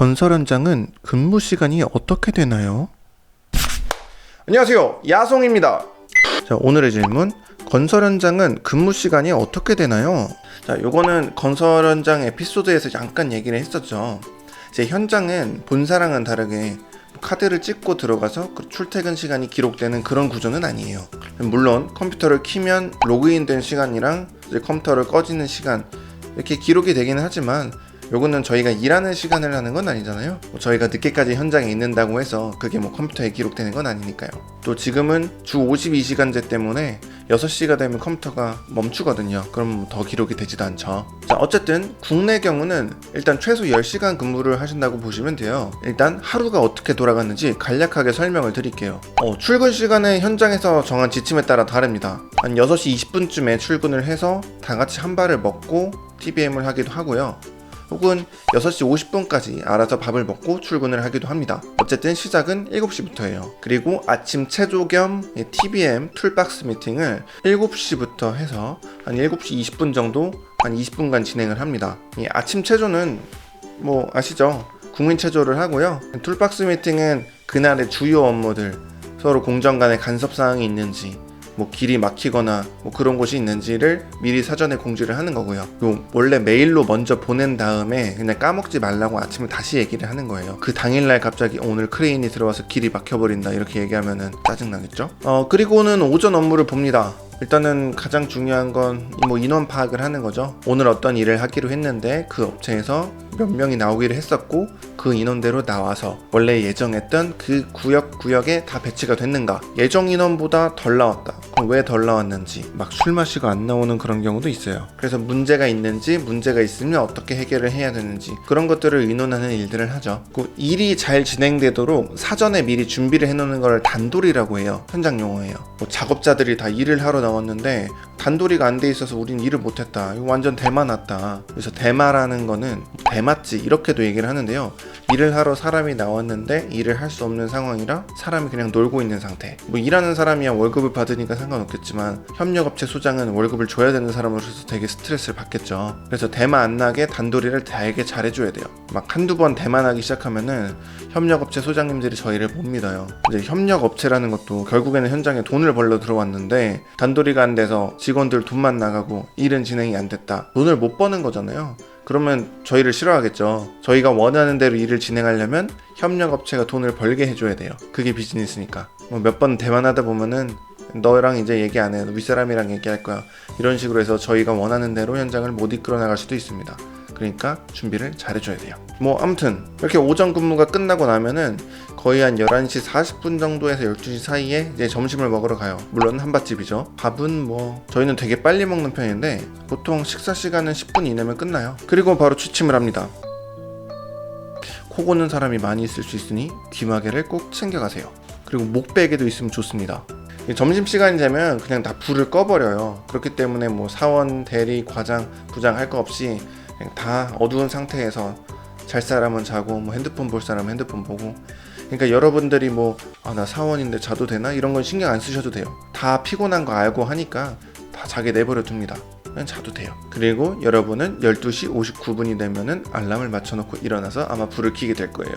건설 현장은 근무 시간이 어떻게 되나요? 안녕하세요, 야송입니다. 자, 오늘의 질문. 건설 현장은 근무 시간이 어떻게 되나요? 자, 요거는 건설 현장 에피소드에서 잠깐 얘기를 했었죠. 제 현장은 본사랑은 다르게 카드를 찍고 들어가서 출퇴근 시간이 기록되는 그런 구조는 아니에요. 물론 컴퓨터를 키면 로그인된 시간이랑 이제 컴퓨터를 꺼지는 시간 이렇게 기록이 되기는 하지만 요거는 저희가 일하는 시간을 하는 건 아니잖아요. 저희가 늦게까지 현장에 있는다고 해서 그게 컴퓨터에 기록되는 건 아니니까요. 또 지금은 주 52시간제 때문에 6시가 되면 컴퓨터가 멈추거든요. 그럼 더 기록이 되지도 않죠. 자, 어쨌든 국내 경우는 일단 최소 10시간 근무를 하신다고 보시면 돼요. 일단 하루가 어떻게 돌아갔는지 간략하게 설명을 드릴게요. 출근 시간은 현장에서 정한 지침에 따라 다릅니다. 한 6시 20분쯤에 출근을 해서 다 같이 한 발을 먹고 TBM을 하기도 하고요. 혹은 6시 50분까지 알아서 밥을 먹고 출근을 하기도 합니다. 어쨌든 시작은 7시부터예요. 그리고 아침 체조 겸 TBM 툴박스 미팅을 7시부터 해서 한 7시 20분 정도 한 20분간 진행을 합니다. 이 아침 체조는 아시죠? 국민 체조를 하고요. 툴박스 미팅은 그날의 주요 업무들, 서로 공정 간의 간섭 사항이 있는지, 길이 막히거나 그런 곳이 있는지를 미리 사전에 공지를 하는 거고요. 원래 메일로 먼저 보낸 다음에 그냥 까먹지 말라고 아침에 다시 얘기를 하는 거예요. 그 당일날 갑자기 오늘 크레인이 들어와서 길이 막혀버린다 이렇게 얘기하면은 짜증나겠죠? 그리고는 오전 업무를 봅니다. 일단은 가장 중요한 건 인원 파악을 하는 거죠. 오늘 어떤 일을 하기로 했는데 그 업체에서 몇 명이 나오기로 했었고 그 인원대로 나와서 원래 예정했던 그 구역에 다 배치가 됐는가, 예정 인원보다 덜 나왔다, 그럼 왜 덜 나왔는지, 막 술 마시고 안 나오는 그런 경우도 있어요. 그래서 문제가 있는지, 문제가 있으면 어떻게 해결을 해야 되는지 그런 것들을 의논하는 일들을 하죠. 그 일이 잘 진행되도록 사전에 미리 준비를 해놓는 걸 단돌이라고 해요. 현장 용어예요. 작업자들이 다 일을 하러 나왔는데 단돌이가 안 돼 있어서 우린 일을 못했다, 이거 완전 대마 났다. 그래서 대마라는 거는 대마지 이렇게도 얘기를 하는데요. 일을 하러 사람이 나왔는데 일을 할 수 없는 상황이라 사람이 그냥 놀고 있는 상태. 일하는 사람이야 월급을 받으니까 상관없겠지만 협력업체 소장은 월급을 줘야 되는 사람으로서 되게 스트레스를 받겠죠. 그래서 대마 안 나게 단돌이를 되게 잘해줘야 돼요. 막 한두 번 대마 나기 시작하면은 협력업체 소장님들이 저희를 못 믿어요. 이제 협력업체라는 것도 결국에는 현장에 돈을 벌러 들어왔는데 단돌이가 안 돼서 직원들 돈만 나가고 일은 진행이 안 됐다. 돈을 못 버는 거잖아요. 그러면 저희를 싫어하겠죠. 저희가 원하는 대로 일을 진행하려면 협력업체가 돈을 벌게 해줘야 돼요. 그게 비즈니스니까. 몇 번 대만하다 보면은 너랑 이제 얘기 안 해, 너 윗사람이랑 얘기할 거야, 이런 식으로 해서 저희가 원하는 대로 현장을 못 이끌어 나갈 수도 있습니다. 그러니까 준비를 잘해줘야 돼요. 아무튼 이렇게 오전 근무가 끝나고 나면은 거의 한 11시 40분 정도에서 12시 사이에 이제 점심을 먹으러 가요. 물론 한밭집이죠. 밥은 저희는 되게 빨리 먹는 편인데 보통 식사 시간은 10분 이내면 끝나요. 그리고 바로 취침을 합니다. 코 고는 사람이 많이 있을 수 있으니 귀마개를 꼭 챙겨가세요. 그리고 목베개도 있으면 좋습니다. 점심시간이 되면 그냥 다 불을 꺼버려요. 그렇기 때문에 사원, 대리, 과장, 부장 할 거 없이 그냥 다 어두운 상태에서 잘 사람은 자고 핸드폰 볼 사람은 핸드폰 보고. 그러니까 여러분들이 나 사원인데 자도 되나? 이런 건 신경 안 쓰셔도 돼요. 다 피곤한 거 알고 하니까 다 자게 내버려 둡니다. 그냥 자도 돼요. 그리고 여러분은 12시 59분이 되면은 알람을 맞춰놓고 일어나서 아마 불을 켜게 될 거예요.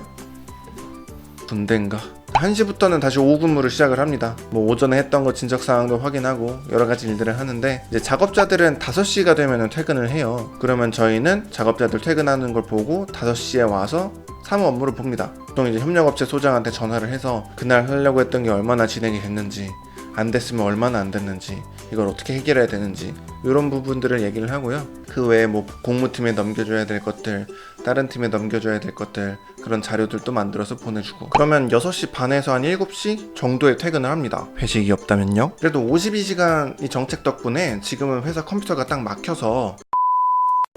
군대인가? 1시부터는 다시 오후 근무를 시작을 합니다. 오전에 했던 거 진척 사항도 확인하고 여러 가지 일들을 하는데, 이제 작업자들은 5시가 되면 퇴근을 해요. 그러면 저희는 작업자들 퇴근하는 걸 보고 5시에 와서 사무 업무를 봅니다. 보통 이제 협력업체 소장한테 전화를 해서 그날 하려고 했던 게 얼마나 진행이 됐는지, 안 됐으면 얼마나 안 됐는지, 이걸 어떻게 해결해야 되는지 이런 부분들을 얘기를 하고요. 그 외에 공무팀에 넘겨줘야 될 것들, 다른 팀에 넘겨줘야 될 것들, 그런 자료들도 만들어서 보내주고. 그러면 6시 반에서 한 7시 정도에 퇴근을 합니다. 회식이 없다면요? 그래도 52시간 이 정책 덕분에 지금은 회사 컴퓨터가 딱 막혀서,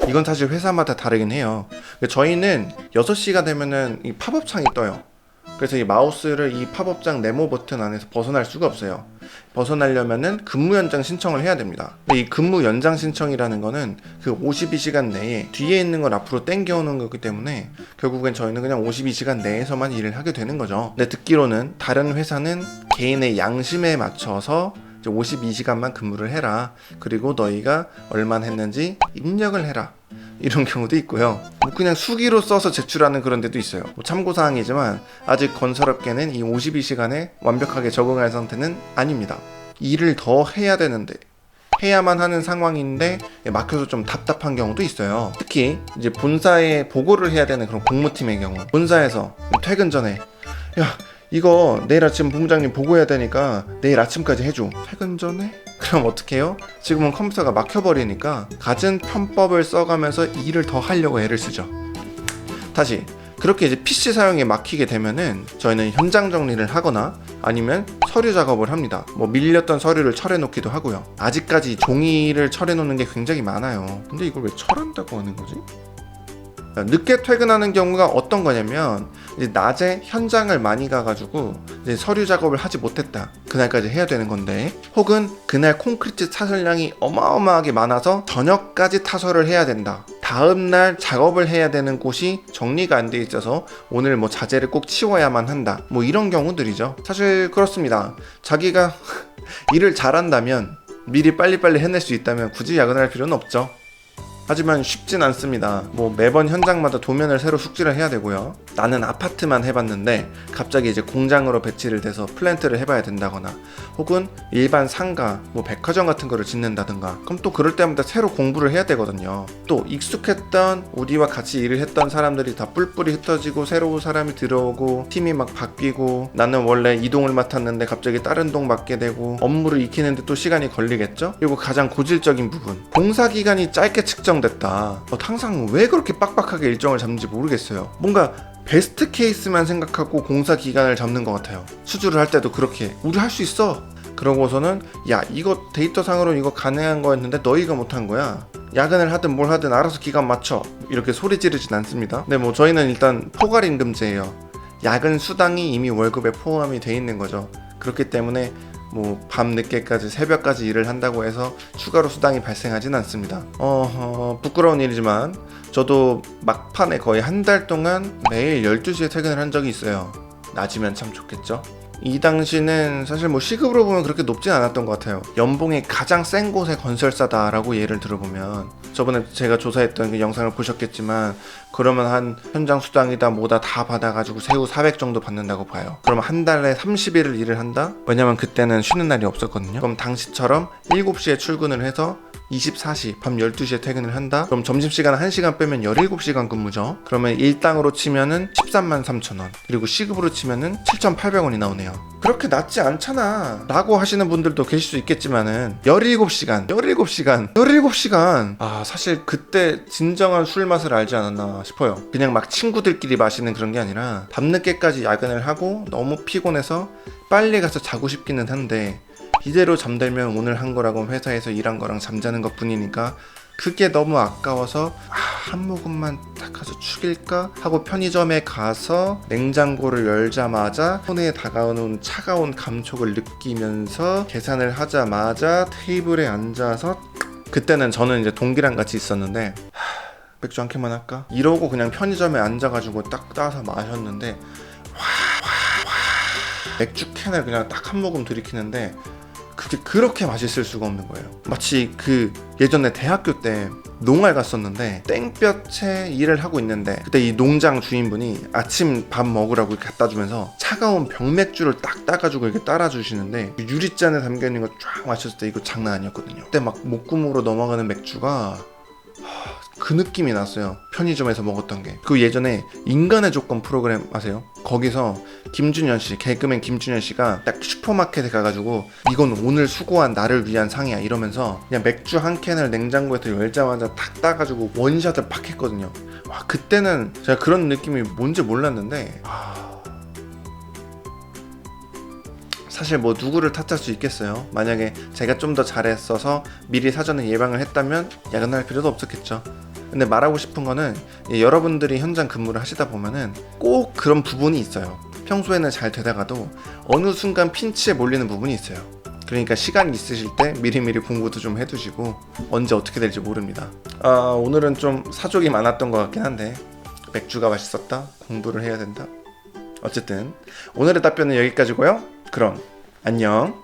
이건 사실 회사마다 다르긴 해요. 저희는 6시가 되면은 이 팝업 창이 떠요. 그래서 이 마우스를 이 팝업장 네모 버튼 안에서 벗어날 수가 없어요. 벗어나려면은 근무 연장 신청을 해야 됩니다. 근데 이 근무 연장 신청이라는 거는 그 52시간 내에 뒤에 있는 걸 앞으로 당겨오는 거기 때문에 결국엔 저희는 그냥 52시간 내에서만 일을 하게 되는 거죠. 근데 듣기로는 다른 회사는 개인의 양심에 맞춰서 52시간만 근무를 해라. 그리고 너희가 얼마나 했는지 입력을 해라. 이런 경우도 있고요. 뭐 그냥 수기로 써서 제출하는 그런 데도 있어요. 뭐 참고사항이지만 아직 건설업계는 이 52시간에 완벽하게 적응할 상태는 아닙니다. 일을 더 해야 되는데 해야만 하는 상황인데 막혀서 좀 답답한 경우도 있어요. 특히 이제 본사에 보고를 해야 되는 그런 공무팀의 경우, 본사에서 퇴근 전에 야 이거 내일 아침 본부장님 보고해야 되니까 내일 아침까지 해줘. 퇴근 전에? 그럼 어떻게 해요? 지금은 컴퓨터가 막혀버리니까 갖은 편법을 써가면서 일을 더 하려고 애를 쓰죠. 다시 그렇게 이제 PC 사용에 막히게 되면은 저희는 현장 정리를 하거나 아니면 서류 작업을 합니다. 뭐 밀렸던 서류를 철해 놓기도 하고요. 아직까지 종이를 철해 놓는 게 굉장히 많아요. 근데 이걸 왜 철한다고 하는 거지? 늦게 퇴근하는 경우가 어떤 거냐면 이제 낮에 현장을 많이 가가지고 이제 서류 작업을 하지 못했다, 그날까지 해야 되는 건데, 혹은 그날 콘크리트 타설량이 어마어마하게 많아서 저녁까지 타설을 해야 된다, 다음날 작업을 해야 되는 곳이 정리가 안 돼 있어서 오늘 뭐 자재를 꼭 치워야만 한다, 뭐 이런 경우들이죠. 사실 그렇습니다. 자기가 일을 잘한다면, 미리 빨리빨리 해낼 수 있다면 굳이 야근할 필요는 없죠. 하지만 쉽진 않습니다. 뭐 매번 현장마다 도면을 새로 숙지를 해야 되고요. 나는 아파트만 해봤는데 갑자기 이제 공장으로 배치를 돼서 플랜트를 해봐야 된다거나, 혹은 일반 상가, 뭐 백화점 같은 거를 짓는다든가, 그럼 또 그럴 때마다 새로 공부를 해야 되거든요. 또 익숙했던, 우리와 같이 일을 했던 사람들이 다 뿔뿔이 흩어지고 새로운 사람이 들어오고 팀이 막 바뀌고, 나는 원래 이 동을 맡았는데 갑자기 다른 동 맡게 되고, 업무를 익히는데 또 시간이 걸리겠죠. 그리고 가장 고질적인 부분, 공사 기간이 짧게 측정됐다. 항상 왜 그렇게 빡빡하게 일정을 잡는지 모르겠어요. 뭔가 베스트 케이스만 생각하고 공사 기간을 잡는 것 같아요. 수주를 할 때도 그렇게 우리 할 수 있어, 그러고서는 야 이거 데이터상으로 이거 가능한 거였는데 너희가 못한 거야, 야근을 하든 뭘 하든 알아서 기간 맞춰, 이렇게 소리 지르진 않습니다. 근데 뭐 저희는 일단 포괄임금제예요. 야근 수당이 이미 월급에 포함이 돼 있는 거죠. 그렇기 때문에 뭐 밤 늦게까지 새벽까지 일을 한다고 해서 추가로 수당이 발생하진 않습니다. 부끄러운 일이지만 저도 막판에 거의 한 달 동안 매일 12시에 퇴근을 한 적이 있어요. 낮이면 참 좋겠죠. 이 당시는 사실 뭐 시급으로 보면 그렇게 높진 않았던 것 같아요. 연봉이 가장 센 곳의 건설사다라고 예를 들어보면, 저번에 제가 조사했던 그 영상을 보셨겠지만, 그러면 한 현장 수당이다 뭐다 다 받아가지고 세후 400 정도 받는다고 봐요. 그러면 한 달에 30일을 일을 한다? 왜냐면 그때는 쉬는 날이 없었거든요. 그럼 당시처럼 7시에 출근을 해서 24시, 밤 12시에 퇴근을 한다? 그럼 점심시간 1시간 빼면 17시간 근무죠. 그러면 일당으로 치면은 13만 3천원, 그리고 시급으로 치면은 7,800원이 나오네요. 그렇게 낮지 않잖아 라고 하시는 분들도 계실 수 있겠지만은 17시간 사실 그때 진정한 술 맛을 알지 않았나 싶어요. 그냥 막 친구들끼리 마시는 그런 게 아니라 밤늦게까지 야근을 하고 너무 피곤해서 빨리 가서 자고 싶기는 한데, 이대로 잠들면 오늘 한 거라고 회사에서 일한 거랑 잠자는 것 뿐이니까 그게 너무 아까워서 한 모금만 딱 가서 죽일까 하고 편의점에 가서 냉장고를 열자마자 손에 다가오는 차가운 감촉을 느끼면서 계산을 하자마자 테이블에 앉아서, 그때는 저는 이제 동기랑 같이 있었는데 맥주 한 캔만 할까? 이러고 그냥 편의점에 앉아가지고 딱 따서 마셨는데 맥주 캔을 그냥 딱 한 모금 들이키는데 그게 그렇게 맛있을 수가 없는 거예요. 마치 그 예전에 대학교 때 농활 갔었는데 땡볕에 일을 하고 있는데, 그때 이 농장 주인분이 아침 밥 먹으라고 이렇게 갖다 주면서 차가운 병맥주를 딱 따가지고 이렇게 따라주시는데, 유리잔에 담겨있는 거 쫙 마셨을 때 이거 장난 아니었거든요. 그때 막 목구멍으로 넘어가는 맥주가 그 느낌이 났어요. 편의점에서 먹었던 게. 그 예전에 인간의 조건 프로그램 아세요? 거기서 김준현 씨, 개그맨 김준현 씨가 딱 슈퍼마켓에 가가지고 이건 오늘 수고한 나를 위한 상이야 이러면서 그냥 맥주 한 캔을 냉장고에서 열자마자 탁 따가지고 원샷을 팍 했거든요. 와, 그때는 제가 그런 느낌이 뭔지 몰랐는데, 사실 뭐 누구를 탓할 수 있겠어요. 만약에 제가 좀 더 잘했어서 미리 사전에 예방을 했다면 야근할 필요도 없었겠죠. 근데 말하고 싶은 거는, 여러분들이 현장 근무를 하시다 보면은 꼭 그런 부분이 있어요. 평소에는 잘 되다가도 어느 순간 핀치에 몰리는 부분이 있어요. 그러니까 시간이 있으실 때 미리미리 공부도 좀 해두시고, 언제 어떻게 될지 모릅니다. 오늘은 좀 사족이 많았던 것 같긴 한데, 맥주가 맛있었다, 공부를 해야 된다. 어쨌든 오늘의 답변은 여기까지고요. 그럼 안녕.